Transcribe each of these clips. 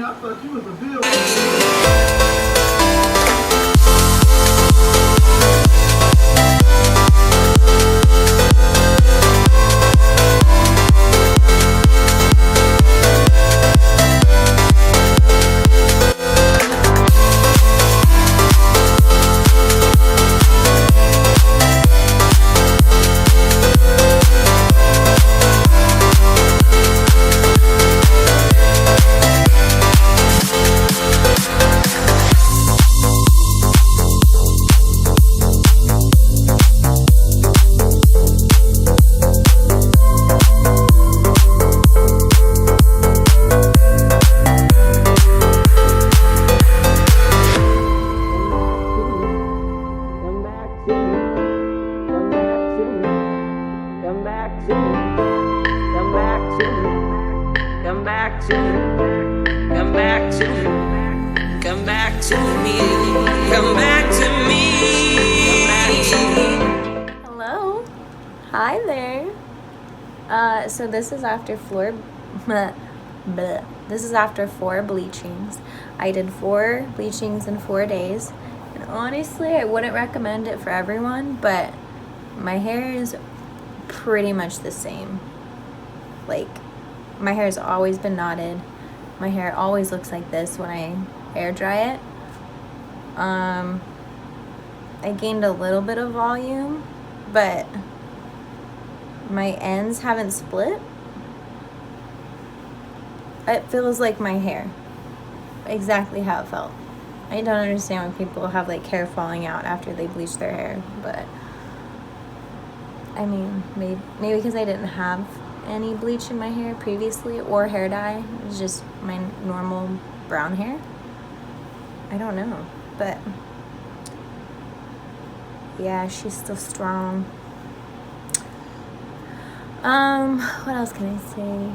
I thought you was a bill. Hello. Hi there. So this is after this is after 4 bleachings. I did 4 bleachings in 4 days. And honestly, I wouldn't recommend it for everyone, but my hair is pretty much the same. Like, my hair has always been knotted. My hair always looks like this when I air dry it. I gained a little bit of volume, but my ends haven't split. It feels like my hair. Exactly how it felt. I don't understand when people have like hair falling out after they bleach their hair, but I mean, maybe because I didn't have any bleach in my hair previously or hair dye. It was just my normal brown hair. I don't know, but yeah, she's still strong. What else can I say?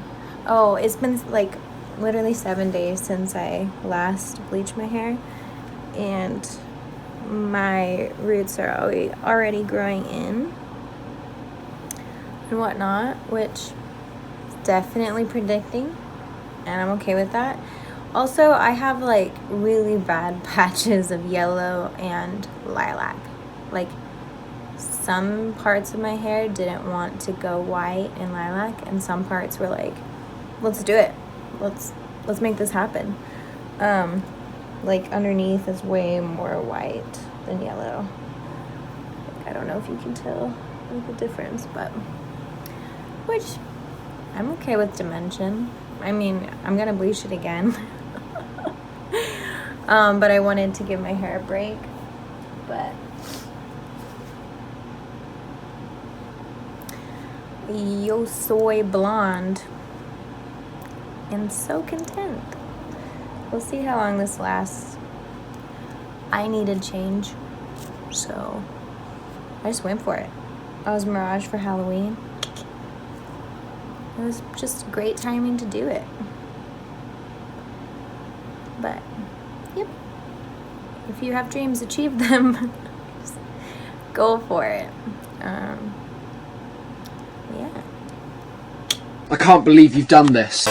Oh, it's been like literally 7 days since I last bleached my hair, and my roots are already growing in and whatnot, which is definitely predicting, and I'm okay with that. Also, I have like really bad patches of yellow and lilac. Like, some parts of my hair didn't want to go white and lilac, and some parts were like, let's do it. Let's make this happen. Like, underneath is way more white than yellow. Like, I don't know if you can tell the difference, but which I'm okay with dimension. I mean, I'm gonna bleach it again. But I wanted to give my hair a break. But yo soy blonde and so content. We'll see how long this lasts. I needed change, so I just went for it. I was Mirage for Halloween. It was just great timing to do it. But yep, if you have dreams, achieve them. Just go for it. Yeah. I can't believe you've done this.